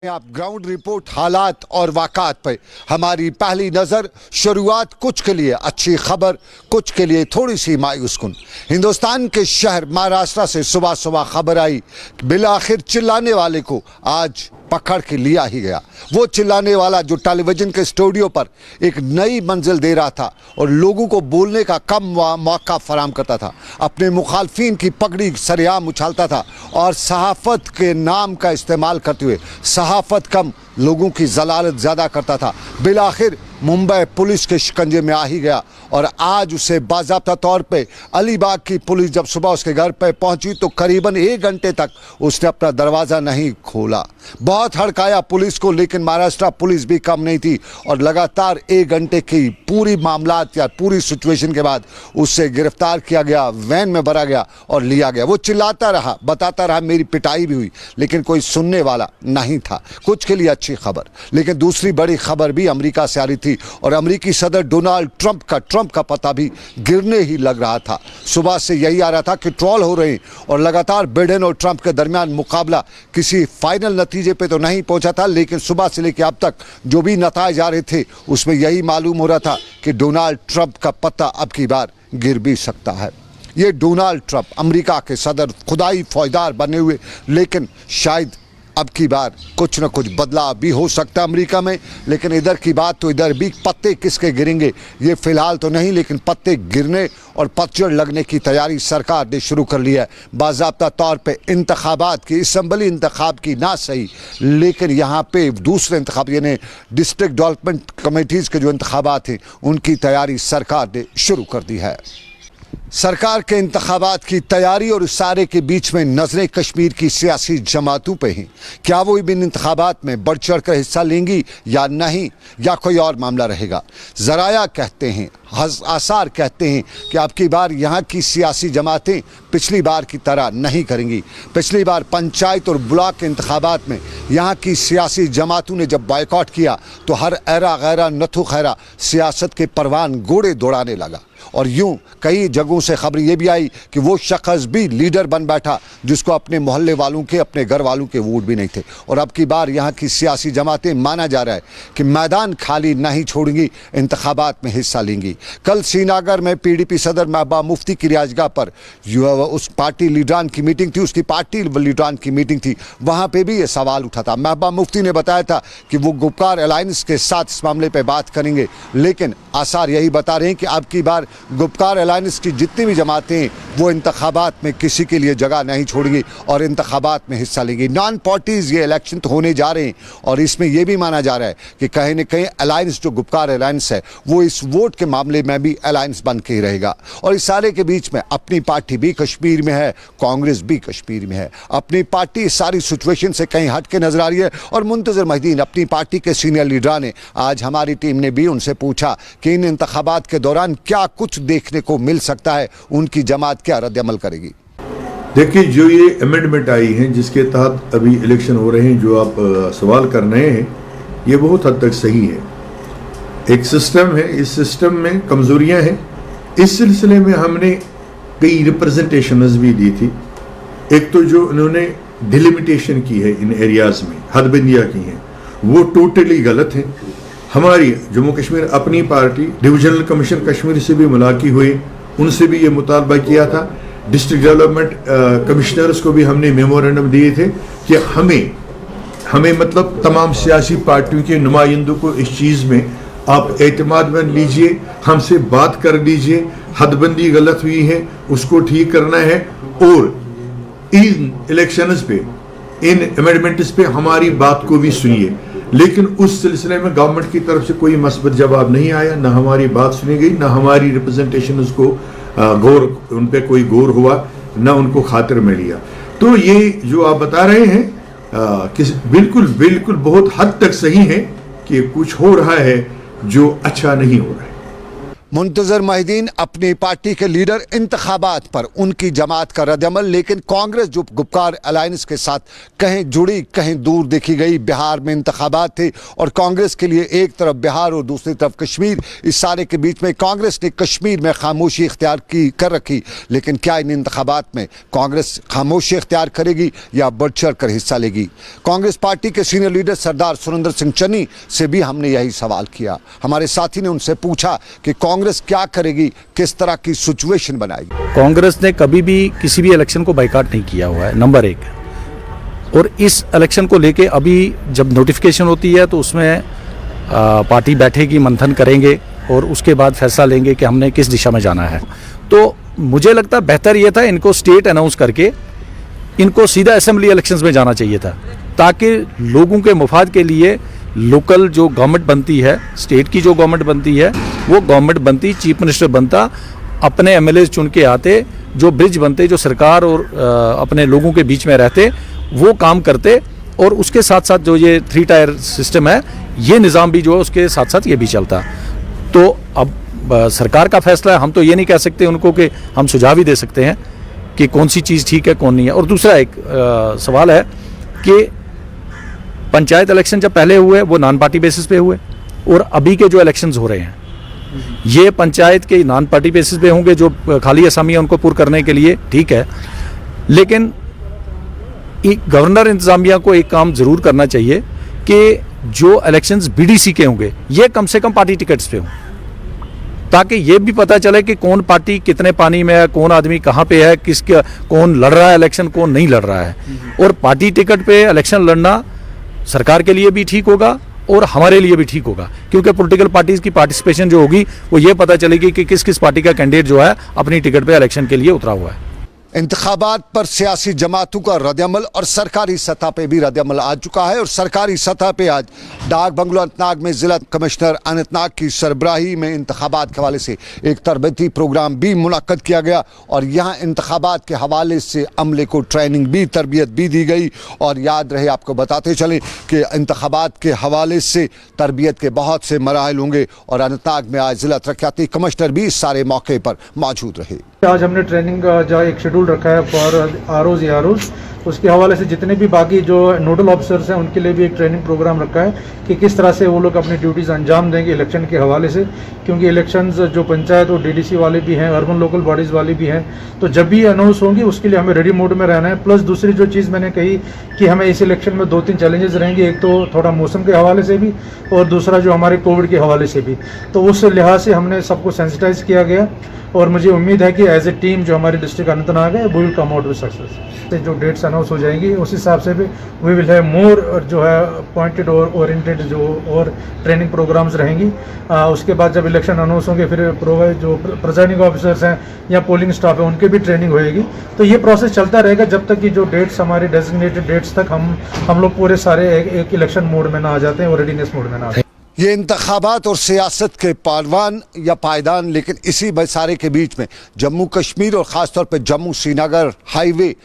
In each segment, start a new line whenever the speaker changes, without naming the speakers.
आप ground report हालात और वाक़ात पर हमारी पहली नज़र। शुरुआत कुछ के लिए अच्छी खबर, कुछ के लिए थोड़ी सी मायूस कुन। हिंदुस्तान के शहर महाराष्ट्र से सुबह सुबह खबर आई, बिलाखिर चिल्लाने वाले को आज पकड़ के लिया ही गया। वो चिल्लाने वाला जो टेलीविज़न के स्टूडियो पर एक नई मंजिल दे रहा था और लोगों को बोलने का कम मौका फराम करता था, अपने मुखालफिन की पगड़ी सरेआम उछालता था और सहाफ़त के नाम का इस्तेमाल करते हुए सहाफ़त कम लोगों की जलालत ज़्यादा करता था, बिलाखिर मुंबई पुलिस के शिकंजे में आ ही गया। और आज उसे बाज़ाब्ता तौर पे अलीबाग की पुलिस जब सुबह उसके घर पे पहुंची तो करीबन 1 घंटे तक उसने अपना दरवाज़ा नहीं खोला। बहुत हड़काया पुलिस को, लेकिन महाराष्ट्र पुलिस भी कम नहीं थी और लगातार 1 घंटे की पूरी मामलात या पूरी सिचुएशन के बाद उससे गिरफ्तार किया गया, वैन में भरा गया और लिया गया। वो चिल्लाता रहा, बताता रहा मेरी पिटाई भी हुई, लेकिन कोई सुनने वाला नहीं था। कुछ के लिए अच्छी खबर, लेकिन दूसरी बड़ी खबर भी अमेरिका से आ रही थी और अमेरिकी सदर डोनाल्ड ट्रंप का पता भी गिरने ही लग रहा था। सुबह से यही आ रहा था कि ट्रोल हो रहे हैं और लगातार बाइडेन और ट्रंप के दरमियान मुकाबला किसी फाइनल नतीजे पे तो नहीं पहुंचा था, लेकिन सुबह से लेकर अब तक जो भी नताइज आ रहे थे उसमें यही मालूम हो रहा था कि डोनाल्ड ट्रंप का पता अब की बार गिर भी सकता है। ये डोनाल्ड ट्रंप अमेरिका के सदर खुदाई फौजदार बने हुए, लेकिन शायद अब की बार कुछ न कुछ बदलाव भी हो सकता है अमेरिका में। लेकिन इधर की बात तो इधर भी, पत्ते किसके गिरेंगे ये फिलहाल तो नहीं, लेकिन पत्ते गिरने और पतझड़ लगने की तैयारी सरकार ने शुरू कर ली है। बाज़ाब्ता तौर पे इंतखाबात की, असम्बली इंतखाब की ना सही, लेकिन यहाँ पे दूसरे इंतखाब यानी डिस्ट्रिक्ट डेवलपमेंट कमेटीज़ के जो इंतखाबात हैं उनकी तैयारी सरकार ने शुरू कर दी है। सरकार के इंतखाबात की तैयारी और इस सारे के बीच में नज़रें कश्मीर की सियासी जमातों पे हैं। क्या वो इन इंतखाबात में बढ़ चढ़ कर हिस्सा लेंगी या नहीं, या कोई और मामला रहेगा। ज़राया कहते हैं, आसार कहते हैं कि अब की बार यहाँ की सियासी जमातें पिछली बार की तरह नहीं करेंगी। पिछली बार पंचायत और ब्लॉक के इंतखाबात में यहाँ की सियासी जमातों ने जब बायकॉट किया तो हर ऐरा गैरा नथु खैरा सियासत के परवान घोड़े दौड़ाने लगा और यूं कई जगहों से खबर ये भी आई कि वो शख्स भी लीडर बन बैठा जिसको अपने मोहल्ले वालों के, अपने घर वालों के वोट भी नहीं थे। और अब की बार यहाँ की सियासी जमातें माना जा रहा है कि मैदान खाली नहीं छोड़ेंगी, इंतखाबात में हिस्सा लेंगी। कल श्रीनगर में PDP सदर महबूबा मुफ्ती की रिहाइशगाह पर उस पार्टी लीडरान की मीटिंग थी, उसकी पार्टी लीडरान की मीटिंग थी, वहाँ पर भी ये सवाल उठा था। महबूबा मुफ्ती ने बताया था कि वो गुपकार अलायंस के साथ इस मामले पर बात करेंगे, लेकिन आसार यही बता रहे हैं कि अब की बार गुपकार अलायंस की जितनी भी जमातें हैं वो इंतखाबात में किसी के लिए जगह नहीं छोड़ेंगी और इंतखाबात में हिस्सा लेंगी। नॉन पार्टीज़ ये इलेक्शन तो होने जा रहे हैं और इसमें यह भी माना जा रहा है कि कहीं न कहीं अलायंस जो गुपकार अलायंस है वो इस वोट के मामले में भी अलायंस बन के ही रहेगा। और इस सारे के बीच में अपनी पार्टी भी कश्मीर में है, कांग्रेस भी कश्मीर में है। अपनी पार्टी इस सारी सिचुएशन से कहीं हट के नजर आ रही है और मुंतज़िर महीदीन अपनी पार्टी के सीनियर लीडर ने, आज हमारी टीम ने भी उनसे पूछा कि इन इंतखाबात के दौरान क्या कुछ देखने को मिल सकता है, उनकी जमात क्या रद्द अमल करेगी।
देखिए, जो ये अमेंडमेंट आई है जिसके तहत अभी इलेक्शन हो रहे हैं, जो आप सवाल कर रहे हैं, ये बहुत हद तक सही है। एक सिस्टम है, इस सिस्टम में कमजोरियां हैं। इस सिलसिले में हमने कई रिप्रेजेंटेशंस भी दी थी। एक तो जो इन्होंने डिलिमिटेशन की है इन एरियाज में, हदबंदियां की हैं, वो टोटली गलत है। हमारी जम्मू कश्मीर अपनी पार्टी डिविजनल कमीशन कश्मीर से भी मुलाकी हुई, उनसे भी ये मुतालबा किया था। डिस्ट्रिक्ट डेवलपमेंट कमिश्नर्स को भी हमने मेमोरेंडम दिए थे कि हमें मतलब तमाम सियासी पार्टियों के नुमाइंदों को इस चीज़ में आप एतमाद में लीजिए, हमसे बात कर लीजिए, हदबंदी गलत हुई है उसको ठीक करना है और इन इलेक्शंस पे, इन अमेंडमेंट्स पे हमारी बात को भी सुनिए। लेकिन उस सिलसिले में गवर्नमेंट की तरफ से कोई मस्बत जवाब नहीं आया, ना हमारी बात सुनी गई, ना हमारी रिप्रेजेंटेशन उसको उन पे कोई गौर हुआ, ना उनको खातिर में लिया। तो ये जो आप बता रहे हैं कि बिल्कुल बहुत हद तक सही है कि कुछ हो रहा है जो अच्छा नहीं हो रहा है।
मुंतजर महिदीन अपनी पार्टी के लीडर इंतखाबात पर उनकी जमात का रद्दअमल, लेकिन कांग्रेस जो गुपकार अलायंस के साथ कहीं जुड़ी कहीं दूर देखी गई। बिहार में इंतखाबात थे और कांग्रेस के लिए एक तरफ बिहार और दूसरी तरफ कश्मीर, इस सारे के बीच में कांग्रेस ने कश्मीर में खामोशी इख्तियार कर रखी। लेकिन क्या इन इंतखाबात में कांग्रेस खामोशी इख्तियार करेगी या बढ़ चढ़ कर हिस्सा लेगी? कांग्रेस पार्टी के सीनियर लीडर सरदार सुरेंद्र सिंह चन्नी से भी हमने यही सवाल किया। हमारे साथी ने उनसे पूछा कि कांग्रेस क्या करेगी, किस तरह की सिचुएशन बनाएगी।
कांग्रेस ने कभी भी किसी भी इलेक्शन को बाइकाट नहीं किया हुआ है, नंबर एक। और इस इलेक्शन को लेके अभी जब नोटिफिकेशन होती है तो उसमें पार्टी बैठेगी, मंथन करेंगे और उसके बाद फैसला लेंगे कि हमने किस दिशा में जाना है। तो मुझे लगता है बेहतर ये था इनको स्टेट अनाउंस करके इनको सीधा असेंबली इलेक्शंस में जाना चाहिए था, ताकि लोगों के मुफाद के लिए लोकल जो गवर्नमेंट बनती है, स्टेट की जो गवर्नमेंट बनती है, वो गवर्नमेंट बनती, चीफ मिनिस्टर बनता, अपने एमएलए चुन के आते, जो ब्रिज बनते, जो सरकार और अपने लोगों के बीच में रहते, वो काम करते। और उसके साथ साथ जो ये 3 टायर सिस्टम है, ये निज़ाम भी जो है उसके साथ साथ ये भी चलता। तो अब सरकार का फैसला है, हम तो ये नहीं कह सकते उनको कि हम सुझाव ही दे सकते हैं कि कौन सी चीज़ ठीक है कौन नहीं है। और दूसरा एक सवाल है कि पंचायत इलेक्शन जब पहले हुए वो नॉन पार्टी बेसिस पे हुए और अभी के जो इलेक्शंस हो रहे हैं ये पंचायत के नॉन पार्टी बेसिस पे होंगे, जो खाली असामियां उनको पूर्ण करने के लिए, ठीक है। लेकिन गवर्नर इंतजामिया को एक काम जरूर करना चाहिए कि जो इलेक्शंस बीडीसी के होंगे ये कम से कम पार्टी टिकट्स पे हों, ताकि ये भी पता चले कि कौन पार्टी कितने पानी में है, कौन आदमी कहाँ पे है, किसका कौन लड़ रहा है इलेक्शन, कौन नहीं लड़ रहा है। और पार्टी टिकट पे इलेक्शन लड़ना सरकार के लिए भी ठीक होगा और हमारे लिए भी ठीक होगा, क्योंकि पॉलिटिकल पार्टीज की पार्टिसिपेशन जो होगी वो ये पता चलेगी कि किस किस पार्टी का कैंडिडेट जो है अपनी टिकट पे इलेक्शन के लिए उतरा हुआ है।
इंतखाबात पर सियासी जमातों का रद्दअमल और सरकारी सतह पे भी रद्दअमल आ चुका है। और सरकारी सतह पे आज डाक बंगलो अनंतनाग में जिला कमिश्नर अनंतनाग की सरबराही में इंतखाबात के हवाले से एक तरबती प्रोग्राम भी मुनक्कद किया गया और यहाँ इंतखाबात के हवाले से अमले को ट्रेनिंग भी, तरबियत भी दी गई। और याद रहे, आपको बताते चलें कि इंतखाबात के हवाले से तरबियत के बहुत से मराहल होंगे और अनंतनाग में आज जिला तरक्याती कमिश्नर भी इस सारे मौके पर मौजूद रहे।
आज हमने ट्रेनिंग का जो एक शेड्यूल रखा है फॉर आरओज, उसके हवाले से जितने भी बाकी जो नोडल ऑफिसर्स हैं उनके लिए भी एक ट्रेनिंग प्रोग्राम रखा है कि किस तरह से वो लोग अपनी ड्यूटीज़ अंजाम देंगे इलेक्शन के हवाले से। क्योंकि इलेक्शंस जो पंचायत और डीडीसी वाले भी हैं, अर्बन लोकल बॉडीज़ वाली भी हैं, तो जब भी अनाउंस होंगी उसके लिए हमें रेडी मोड में रहना है। प्लस दूसरी जो चीज़ मैंने कही कि हमें इस इलेक्शन में 2-3 चैलेंजेस रहेंगे, एक तो थोड़ा मौसम के हवाले से भी और दूसरा जो हमारे कोविड के हवाले से भी। तो उस लिहाज से हमने सबको सेंसिटाइज किया गया और मुझे उम्मीद है कि एज ए टीम जो हमारी डिस्ट्रिक्ट अनंतनाग है we will come out with success. जो डेट्स अनाउंस हो जाएंगी उस हिसाब से भी वी विल हैव मोर जो है पॉइंटेड और ओरिएंटेड जो और ट्रेनिंग प्रोग्राम्स रहेंगी। उसके बाद जब इलेक्शन अनाउंस होंगे फिर जो प्रिजाइडिंग ऑफिसर्स हैं या पोलिंग स्टाफ है उनके भी ट्रेनिंग होएगी। तो ये प्रोसेस चलता रहेगा जब तक कि जो डेट्स हमारे डेजिग्नेटेड डेट्स तक हम लोग पूरे सारे एक इलेक्शन मोड में ना आ जाते हैं और रेडीनेस मोड में ना आ जाते हैं।
ये इंतखाबात और सियासत के पारवान या पायदान, लेकिन इसी सारे के बीच में जम्मू कश्मीर और ख़ासतौर पर जम्मू श्रीनगर हाईवे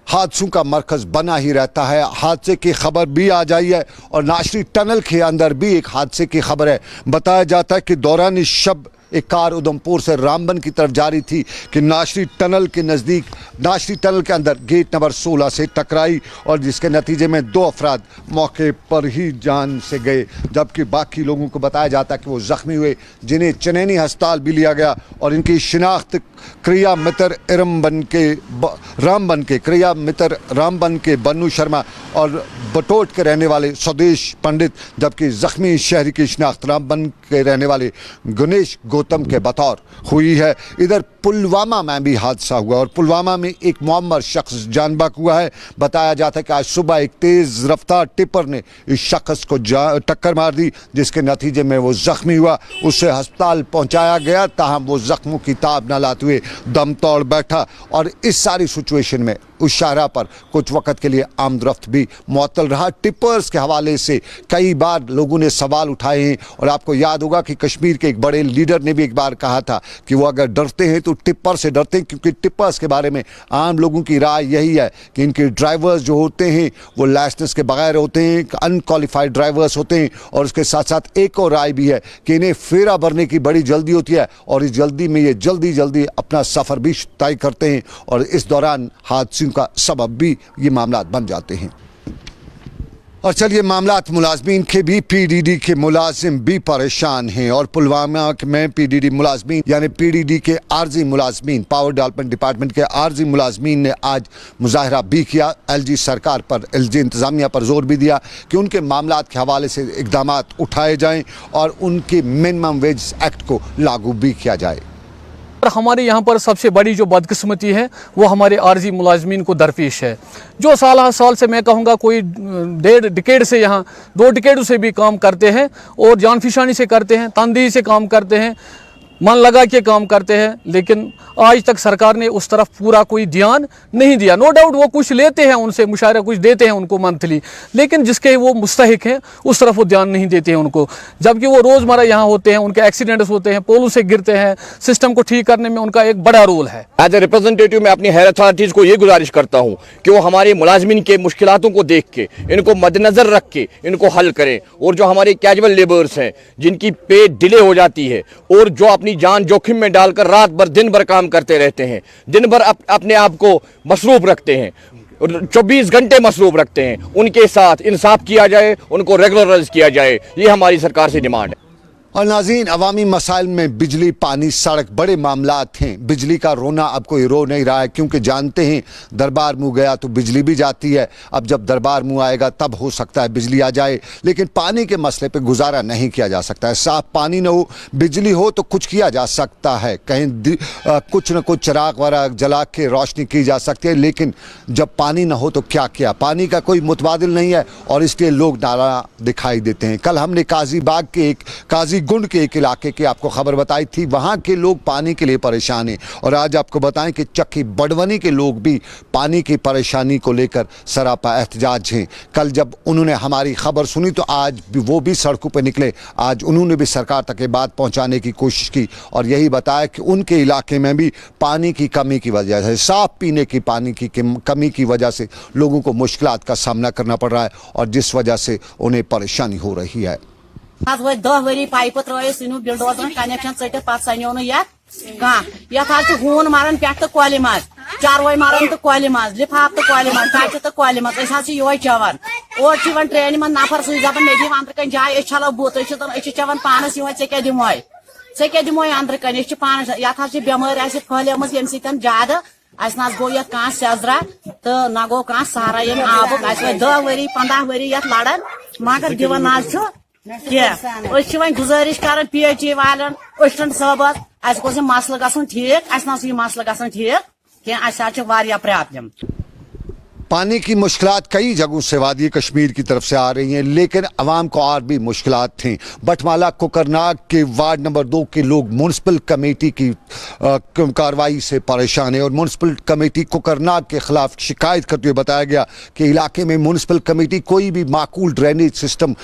हादसों का मरकज़ बना ही रहता है। हादसे की खबर भी आ जाई है और नाशरी टनल के अंदर भी एक हादसे की खबर है। बताया जाता है कि दौरान शब एक कार उधमपुर से रामबन की तरफ जा रही थी कि नाशरी टनल के नज़दीक, नाशरी टनल के अंदर गेट नंबर 16 से टकराई और जिसके नतीजे में 2 अफराद मौके पर ही जान से गए, जबकि बाकी लोगों को बताया जाता है कि वो ज़ख्मी हुए, जिन्हें चनैनी अस्पताल भी लिया गया। और इनकी शिनाख्त क्रिया मित्र रामबन के बन्नू शर्मा और बटोट के रहने वाले स्वदेश पंडित, जबकि ज़ख्मी शहरी की शिनाख्त रामबन के रहने वाले गणेश गौतम के बतौर हुई है। इधर पुलवामा में भी हादसा हुआ और पुलवामा में एक मुअम्मर शख्स जान बहक हुआ है। बताया जाता है कि आज सुबह एक तेज़ रफ्तार टिपर ने इस शख्स को टक्कर मार दी, जिसके नतीजे में वो ज़ख्मी हुआ। उसे अस्पताल पहुंचाया गया, ताहम वो ज़ख्मों की ताब न लाते हुए दम तोड़ बैठा। और इस सारी सिचुएशन में उस शाहराह पर कुछ वक्त के लिए आमदरफ्त भी मुअत्तल रहा। टिपर्स के हवाले से कई बार लोगों ने सवाल उठाए हैं और आपको याद होगा कि कश्मीर के एक बड़े लीडर ने भी एक बार कहा था कि वो अगर डरते हैं तो टिप्पर से डरते हैं, क्योंकि टिपर्स के बारे में आम लोगों की राय यही है कि इनके ड्राइवर्स जो होते हैं वो लाइसेंस के बगैर होते हैं, अनक्वालिफाइड ड्राइवर्स होते हैं। और उसके साथ साथ एक और राय भी है कि इन्हें फेरा भरने की बड़ी जल्दी होती है और इस जल्दी में ये जल्दी अपना सफ़र भी तय करते हैं और इस दौरान हादसों का सबब भी ये मामला बन जाते हैं। और चलिए मामलात मुलाजमीन के भी, पीडीडी के मुलाजिम भी परेशान हैं और पुलवामा में पीडीडी मुलाजमीन यानी पीडीडी के आर्जी मुलाजमीन, पावर डेवलपमेंट डिपार्टमेंट के आर्जी मुलाजमीन ने आज मुजाहरा भी किया। एलजी सरकार पर, एलजी इंतज़ामिया पर जोर भी दिया कि उनके मामलात के हवाले से इक़दाम उठाए जाएँ और उनके मिनिमम वेज एक्ट को लागू भी किया जाए।
हमारे यहाँ पर सबसे बड़ी जो बदकिस्मती है वो हमारे आर्जी मुलाजमीन को दरपेश है, जो साल से मैं कहूँगा कोई 1.5 डिकेड से यहाँ 2 डिकेड से भी काम करते हैं और जानफिशानी से करते हैं, तनदेही से काम करते हैं, मन लगा के काम करते हैं, लेकिन आज तक सरकार ने उस तरफ पूरा कोई ध्यान नहीं दिया। नो डाउट वो कुछ लेते हैं उनसे, मुशायरा कुछ देते हैं उनको मंथली, लेकिन जिसके वो मुस्तहिक हैं उस तरफ वो ध्यान नहीं देते हैं उनको, जबकि वो रोज़मर्रा यहाँ होते हैं, उनके एक्सीडेंट्स होते हैं, पोलों से गिरते हैं, सिस्टम को ठीक करने में उनका एक बड़ा रोल है।
एज ए रिप्रेजेंटेटिव मैं अपनी हायर अथॉरिटीज़ को ये गुजारिश करता हूँ कि वो हमारे मुलाजमीन के मुश्किलातों को देख के, इनको मद्देनज़र रख के इनको हल करें। और जो हमारे कैजुअल लेबर्स हैं जिनकी पे डिले हो जाती है और जो अपनी जान जोखिम में डालकर रात भर दिन भर काम करते रहते हैं, दिन भर अपने आप को मसरूफ रखते हैं, 24 घंटे मसरूफ रखते हैं, उनके साथ इंसाफ किया जाए, उनको रेगुलराइज किया जाए, ये हमारी सरकार से डिमांड है।
और नाज़रीन, अवामी मसाइल में बिजली, पानी, सड़क बड़े मामलात हैं। बिजली का रोना अब कोई रो नहीं रहा है, क्योंकि जानते हैं दरबार मुँह गया तो बिजली भी जाती है। अब जब दरबार मुँह आएगा तब हो सकता है बिजली आ जाए, लेकिन पानी के मसले पे गुजारा नहीं किया जा सकता है। साफ पानी न हो, बिजली हो तो कुछ किया जा सकता है, कहीं कुछ न कुछ चिराग वगैरह जला के रोशनी की जा सकती है, लेकिन जब पानी न हो तो क्या किया। पानी का कोई मुतबादिल नहीं है और इसलिए लोग नाराज़ दिखाई देते हैं। कल हमने काजीबाग के काजी गुंड के एक इलाके की आपको खबर बताई थी, वहाँ के लोग पानी के लिए परेशान हैं। और आज आपको बताएं कि चक्की बड़वनी के लोग भी पानी की परेशानी को लेकर सरापा एहतजाज हैं। कल जब उन्होंने हमारी खबर सुनी तो आज भी वो भी सड़कों पर निकले। आज उन्होंने भी सरकार तक ये बात पहुँचाने की कोशिश की और यही बताया कि उनके इलाके में भी पानी की कमी की वजह से, साफ पीने की पानी की कमी की वजह से लोगों को मुश्किलात का सामना करना पड़ रहा है और जिस वजह से उन्हें परेशानी हो रही है।
10 वरी पाइप त्रोस बिल्डोजर कनेक्शन चट पे सनो न हून मारान पे तो कॉले मज चारवाई मारान तो कॉले मज लिफाफ तो कॉले मज कच तो कॉले मज ये चवान और ट्रेन मन नफर सह दपान मे दी अंदर कन जाए चलो बुत चवान पानस ये ऐ क्या दिमो अंदर कन पान ये बेमार फैलम ये ज्यादा ना गो ये सेजरा तो न गो सहारा ये आबुक 10 वरी 15 वरी ये लड़ान मगर दिवान ना क्या गुजारिश कर PHE वालन असिस्टेंट साहबस अस मसल गसन ठीक अस मसल गसन ठीक क्या प्रॉब्लम।
पानी की मुश्किलात कई जगहों से वादी कश्मीर की तरफ से आ रही हैं, लेकिन अवाम को और भी मुश्किलात थी। बटमाला कोकरनाग के वार्ड नंबर 2 के लोग म्यूनसिपल कमेटी की कार्रवाई से परेशान है और म्यूनसिपल कमेटी कोकरनाग के खिलाफ शिकायत करते हुए बताया गया कि इलाके में म्यूनसिपल कमेटी कोई भी माकूल ड्रेनेज सिस्टम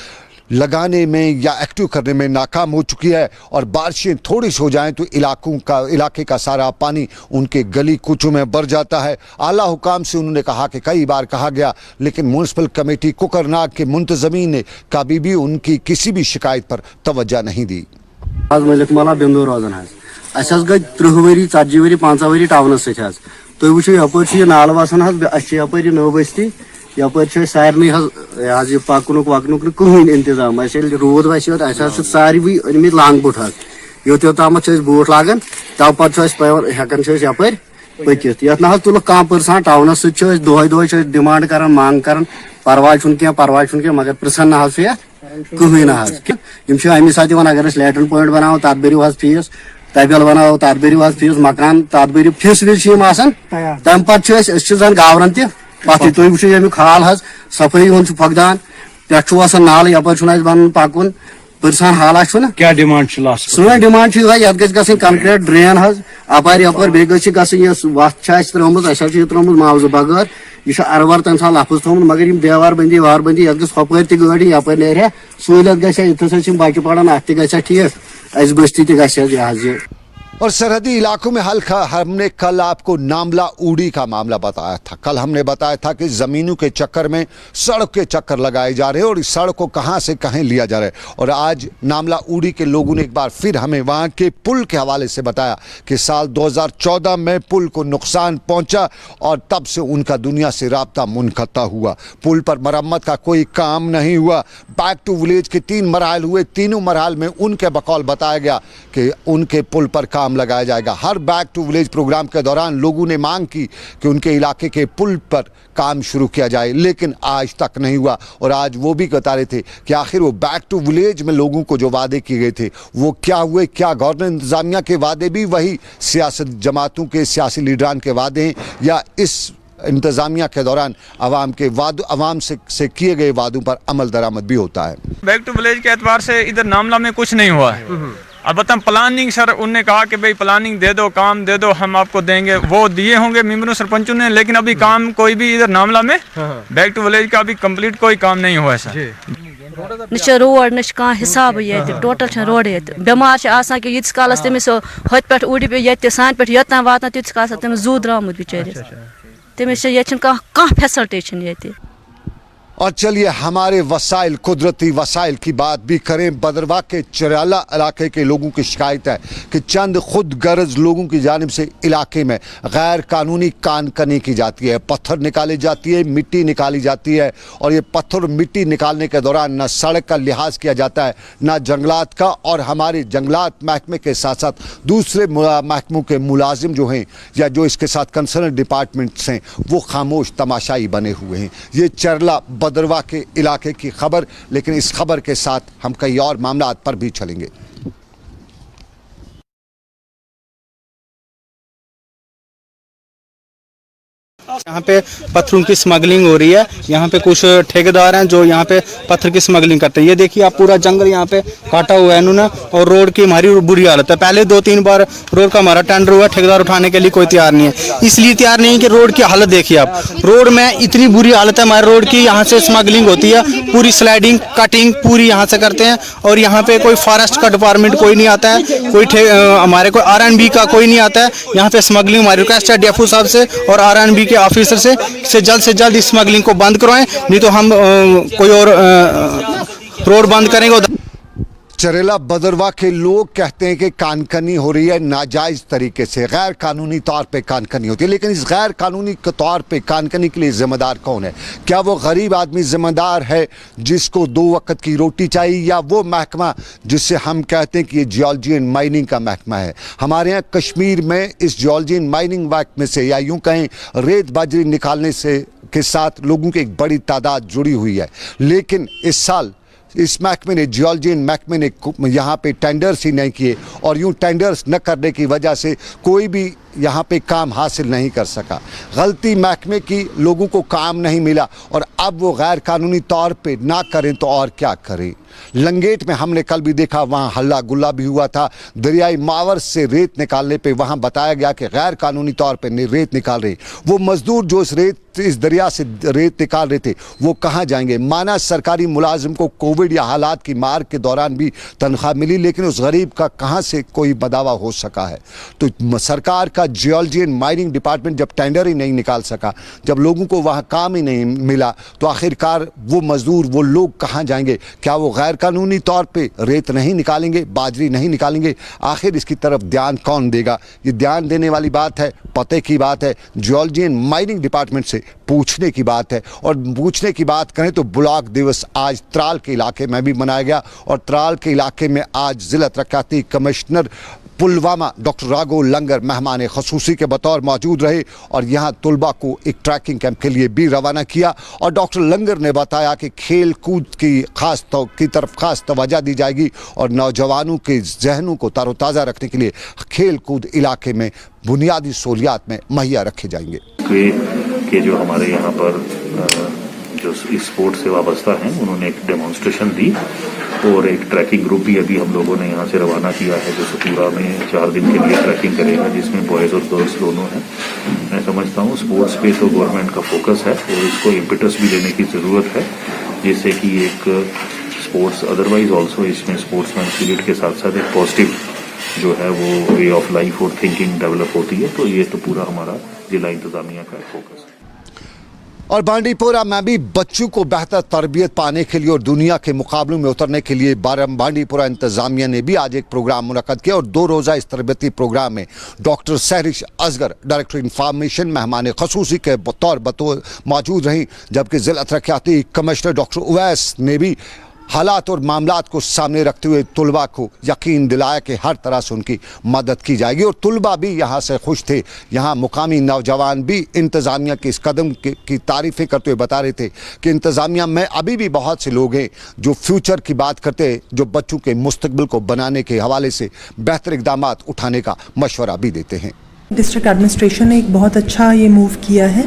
लगाने में या एक्टिव करने में नाकाम हो चुकी है और बारिशें थोड़ी सी हो जाएं तो इलाके का सारा पानी उनके गली कूचों में भर जाता है। आला हुकाम से उन्होंने कहा कि कई बार कहा गया, लेकिन म्यूनसिपल कमेटी कोकरनाग के मुंतजमीन ने कभी भी उनकी किसी भी शिकायत पर तवज्जो नहीं दी।
मलिक मला बिंदु रोजान गई 30 वरी 40 वरी 50 वरी टाउनस तुम वो यप नाल वसान यप नौ बस्ती यपर सारे पकनुक वकनुक कहें इंतजाम रोद वह सारे अनम लांग बुट योत योताम बूट लागान तव पे हेकान यपर पकित ये ना तुल कह पर्सन टाउनस दोहे डिमांड कर मांग कर परवाह क्या मगर पृछन ना कहें ना अमे सात अगर लैट्रिन पॉइंट बनाओ तथ बरू फीस तबेल बनाओ तथ बरू फीस मकान तथ बरू फीस विज तम पे जन गावरन पथ तुम वो खाल सफाई हूं फकदान पे नाल यपर बन पकुन परेशान हालात छ ना
क्या डिमांड छ लास्ट
सोन डिमांड छ यत गछ कंक्रीट ड्रेन हज अपार यपर बे गछ ये वत त्रोमुत अस त्रोमुत मुआवजा बगैर यह अरवर तम साल लफज थोमुत मगर यम देवार बंदी वार बंदी यत गछ हपर त गाड़ी यपर नेर सहूलियत गछ इत बच्चे पढ़ान अत गछ ठीक अस बस्ती त गछ ये
और सरहदी इलाकों में हमने कल आपको नामला ऊड़ी का मामला बताया था। कल हमने बताया था कि ज़मीनों के चक्कर में सड़क के चक्कर लगाए जा रहे हैं और इस सड़क को कहां से कहीं लिया जा रहा है। और आज नामला ऊड़ी के लोगों ने एक बार फिर हमें वहां के पुल के हवाले से बताया कि साल 2014 में पुल को नुकसान पहुंचा और तब से उनका दुनिया से राब्ता मुनक़ता हुआ। पुल पर मरम्मत का कोई काम नहीं हुआ। बैक टू विलेज के 3 मरहल हुए, तीनों मरहल में उनके बकौल बताया गया कि उनके पुल पर काम लगाया जाएगा। हर बैक टू विलेज प्रोग्राम के दौरान लोगों ने मांग की कि उनके इलाके के पुल पर काम शुरू किया जाए, लेकिन आज तक नहीं हुआ। और आज वो भी बता रहे थे कि आखिर वो बैक टू विलेज में लोगों को जो वादे किए गए थे वो क्या हुए, क्या गवर्नमेंट इंतजामिया के वादे भी वही सियासत जमातों के सियासी लीडरान के वादे हैं, या इस इंतजामिया के दौरान अवाम से किए गए वादों पर अमल दरामद भी होता है।
बैक टू विलेज के एतबार से इधर नामला में कुछ नहीं हुआ है। अलबत्ता प्लानिंग सर उनने कहा कि भाई प्लानिंग दे दो, काम दे दो, हम आपको देंगे, वो दिए होंगे मेंबरों सरपंचों ने, लेकिन अभी काम कोई भी इधर नामला में बैक टू विलेज का अभी कंप्लीट कोई काम नहीं हुआ है सर।
न रोड न हिसाब ये टोटल रोड ये बेमार कि यीस कालस तमिस हथ पे उड़ी पे ये सान पे योतान वातान तीस काल तमिस जू द्रामुत बिचारिस तमिस ये फैसिलिटी ये।
और चलिए हमारे वसाइल, कुदरती वसाइल की बात भी करें। बदरवा के चराला इलाके के लोगों की शिकायत है कि चंद खुद गर्ज लोगों की जानिब से इलाके में गैर कानूनी कानकनी की जाती है, पत्थर निकाली जाती है, मिट्टी निकाली जाती है। और ये पत्थर मिट्टी निकालने के दौरान न सड़क का लिहाज किया जाता है, न जंगलात का। और हमारे जंगलात महकमे के साथ साथ दूसरे महकमों के मुलाजिम जो हैं या जो इसके साथ कंसर्न डिपार्टमेंट्स हैं वो खामोश तमाशाई बने हुए हैं। ये चरला बदरवा के इलाके की खबर, लेकिन इस खबर के साथ हम कई और मामलात पर भी चलेंगे।
यहाँ पे पत्थरों की स्मगलिंग हो रही है। यहाँ पे कुछ ठेकेदार हैं जो यहाँ पे पत्थर की स्मगलिंग करते हैं। ये देखिए आप पूरा जंगल यहाँ पे काटा हुआ है इन्होंने, और रोड की हमारी बुरी हालत है। पहले 2-3 बार रोड का हमारा टेंडर हुआ, ठेकेदार उठाने के लिए कोई तैयार नहीं है। इसलिए तैयार नहीं कि रोड की हालत देखिए आप, रोड में इतनी बुरी हालत है हमारे रोड की। यहाँ से स्मगलिंग होती है, पूरी स्लाइडिंग कटिंग पूरी यहाँ से करते हैं। और यहाँ पे कोई फॉरेस्ट का डिपार्टमेंट कोई नहीं आता है, कोई हमारे कोई RNB का कोई नहीं आता है। यहाँ पे स्मगलिंग हमारी रिक्वेस्ट है DFO साहब से और RNB के ऑफिसर से जल्द इस स्मगलिंग को बंद करवाएं, नहीं तो हम कोई और रोड बंद करेंगे।
चरेला बदरवा के लोग कहते हैं कि कानकनी हो रही है नाजायज़ तरीके से, गैर कानूनी तौर पे कानकनी होती है। लेकिन इस गैर कानूनी के तौर पे कानकनी के लिए ज़िम्मेदार कौन है? क्या वो गरीब आदमी ज़िम्मेदार है जिसको 2 वक्त की रोटी चाहिए, या वो महकमा जिससे हम कहते हैं कि ये जियोलॉजी एंड माइनिंग का महकमा है? हमारे यहाँ कश्मीर में इस जियोलॉजी एंड माइनिंग महकमे से, या यूँ कहें रेत बाजरी निकालने से के साथ लोगों की एक बड़ी तादाद जुड़ी हुई है। लेकिन इस साल इस महकमे ने, जियोलॉजी एंड महकमे ने यहाँ पे टेंडर्स ही नहीं किए, और यूँ टेंडर्स न करने की वजह से कोई भी यहाँ पे काम हासिल नहीं कर सका। गलती महकमे की, लोगों को काम नहीं मिला, और अब वो गैर कानूनी तौर पे ना करें तो और क्या करें। लंगेट में हमने कल भी देखा, वहाँ हल्ला गुल्ला भी हुआ था। दरियाई मावर से रेत निकालने पे वहाँ बताया गया कि गैर कानूनी तौर पे रेत निकाल रहे। वो मजदूर जो इस दरिया से रेत निकाल रहे थे वो कहाँ जाएंगे? माना सरकारी मुलाजिम को कोविड या हालात की मार के दौरान भी तनख्वाह मिली, लेकिन उस गरीब का कहाँ से कोई बदावा हो सका है? तो सरकार का जियोलॉजी एंड माइनिंग डिपार्टमेंट जब टेंडर ही नहीं निकाल सका, जब लोगों को वहाँ काम ही नहीं मिला, तो आखिरकार वो मजदूर, वो लोग कहाँ जाएंगे? क्या वो गैर कानूनी तौर पे रेत नहीं निकालेंगे, बाजरी नहीं निकालेंगे? आखिर इसकी तरफ ध्यान कौन देगा? ये ध्यान देने वाली बात है, पते की बात है, जियोलॉजी एंड माइनिंग डिपार्टमेंट से पूछने की बात है। और पूछने की बात करें तो ब्लॉक दिवस आज त्राल के इलाके में भी मनाया गया, और त्राल के इलाके में आज जिला तरक्याती कमिश्नर पुलवामा डॉक्टर राघव लंगर मेहमान खसूसी के बतौर मौजूद रहे, और यहाँ तलबा को एक ट्रैकिंग कैंप के लिए भी रवाना किया। और डॉक्टर लंगर ने बताया कि खेल कूद की तरफ खास तवज्जो दी जाएगी, और नौजवानों के जहनों को तरोताज़ा रखने के लिए खेल कूद इलाके में बुनियादी सहूलियात में मुहैया रखे जाएंगे।
कि जो हमारे यहाँ पर जो स्पोर्ट्स से वाबस्ता हैं, उन्होंने एक डेमोन्स्ट्रेशन दी और एक ट्रैकिंग ग्रुप भी अभी हम लोगों ने यहाँ से रवाना किया है जो सतूरा में 4 दिन के लिए ट्रैकिंग करेगा, जिसमें बॉयज़ और गर्ल्स दोनों हैं। मैं समझता हूँ स्पोर्ट्स पे तो गवर्नमेंट का फोकस है और इसको इम्पिटस भी देने की ज़रूरत है, जिससे कि एक स्पोर्ट्स अदरवाइज ऑल्सो इसमें स्पोर्ट्समैन स्पिरिट के साथ साथ एक पॉजिटिव जो है वो वे ऑफ लाइफ और थिंकिंग डेवलप होती है। तो ये तो पूरा हमारा जिला इंतजामिया का फोकस है।
और बांडीपोरा में भी बच्चों को बेहतर तरबियत पाने के लिए और दुनिया के मुकाबलों में उतरने के लिए बांडीपोरा इंतजामिया ने भी आज एक प्रोग्राम मुनक्कद किया और 2 रोज़ा इस तरबियती प्रोग्राम में doctor Sehrish Asghar director information मेहमान खसूसी के तौर मौजूद रहीं, जबकि जिला तरक्याती कमिश्नर डॉक्टर उवैस ने भी हालात और मामलात को सामने रखते हुए तुलबा को यकीन दिलाया कि हर तरह से उनकी मदद की जाएगी। और तुलबा भी यहाँ से खुश थे। यहाँ मुकामी नौजवान भी इंतज़ामिया के इस कदम की तारीफ़ें करते हुए बता रहे थे कि इंतज़ामिया में अभी भी बहुत से लोग हैं जो फ्यूचर की बात करते हैं, जो बच्चों के मुस्तकबिल को बनाने के हवाले से बेहतर इक़दाम उठाने का मशवरा भी देते हैं।
डिस्ट्रिक्ट एडमिनिस्ट्रेशन ने एक बहुत अच्छा ये मूव किया है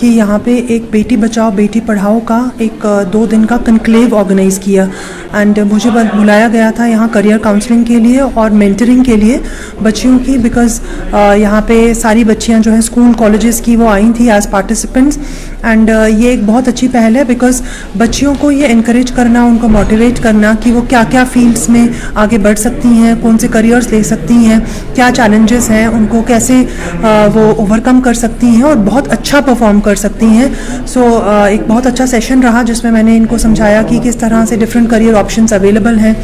कि यहाँ पे एक बेटी बचाओ बेटी पढ़ाओ का एक 2 दिन का कन्क्लेव ऑर्गेनाइज़ किया एंड मुझे बुलाया गया था यहाँ करियर काउंसलिंग के लिए और मेंटरिंग के लिए बच्चियों की, बिकॉज़ यहाँ पे सारी बच्चियाँ जो हैं स्कूल कॉलेजेस की वो आई थी एज पार्टिसिपेंट्स एंड ये एक बहुत अच्छी पहल है बिकॉज़ बच्चियों को ये इनकरेज करना, उनको मोटिवेट करना कि वो क्या क्या फील्ड्स में आगे बढ़ सकती हैं, कौन से करियर्स ले सकती हैं, क्या चैलेंजेस हैं, उनको कैसे वो ओवरकम कर सकती हैं और बहुत अच्छा परफॉर्म कर सकती हैं। सो एक बहुत अच्छा सेशन रहा जिसमें मैंने इनको समझाया कि किस तरह से डिफरेंट करियर ऑप्शंस अवेलेबल हैं।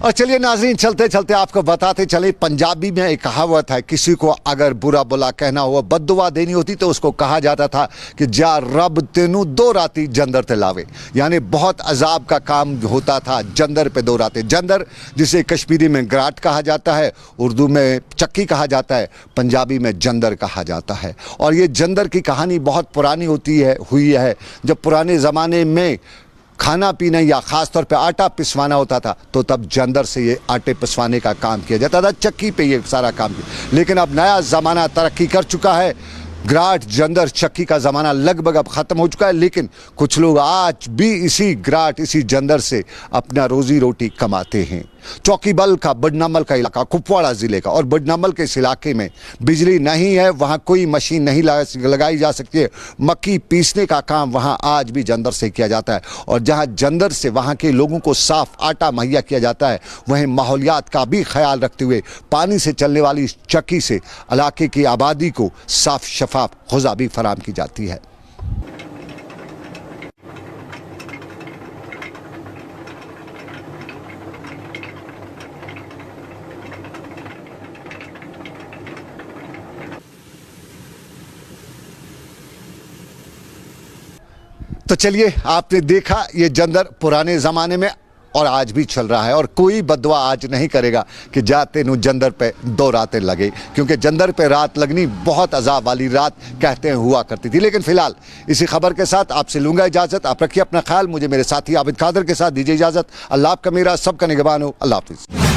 और चलिए नाज़रीन, चलते चलते आपको बताते चले, पंजाबी में एक कहावत है, किसी को अगर बुरा बुला कहना हो, बद्दुआ देनी होती तो उसको कहा जाता था कि जा रब तेनू 2 राती जंदर ते लावे, यानी बहुत अजाब का काम होता था जंदर पे 2 रातें। जंदर जिसे कश्मीरी में ग्राट कहा जाता है, उर्दू में चक्की कहा जाता है, पंजाबी में जंदर कहा जाता है। और ये जंदर की कहानी बहुत पुरानी हुई है। जब पुराने ज़माने में खाना पीना या ख़ास तौर पे आटा पिसवाना होता था तो तब जंदर से ये आटे पिसवाने का काम किया जाता था, चक्की पे ये सारा काम किया। लेकिन अब नया ज़माना तरक्की कर चुका है, ग्राट जंदर चक्की का ज़माना लगभग अब ख़त्म हो चुका है, लेकिन कुछ लोग आज भी इसी ग्राट इसी जंदर से अपना रोज़ी रोटी कमाते हैं। चौकीबल का बडनामल का इलाका कुपवाड़ा ज़िले का, और बडनामल के इस इलाके में बिजली नहीं है, वहाँ कोई मशीन नहीं लगाई जा सकती है। मक्की पीसने का काम वहाँ आज भी जंदर से किया जाता है, और जहाँ जंदर से वहाँ के लोगों को साफ़ आटा मुहैया किया जाता है, वहीं माहौलियात का भी ख्याल रखते हुए पानी से चलने वाली चक्की से इलाके की आबादी को साफ़ शफाफ ग़िज़ा भी फराहम की जाती है। तो चलिए, आपने देखा ये जंदर पुराने ज़माने में और आज भी चल रहा है, और कोई बदवा आज नहीं करेगा कि जाते नु जंदर पे 2 रातें लगे, क्योंकि जंदर पे रात लगनी बहुत अजाब वाली रात कहते हैं हुआ करती थी। लेकिन फिलहाल इसी खबर के साथ आपसे लूँगा इजाज़त। आप रखिए अपना ख्याल, मुझे मेरे साथी आबिद कादर के साथ दीजिए इजाज़त। अल्लाह आपका मेरा सबका निगहबान हो। अल्लाह हाफिज़।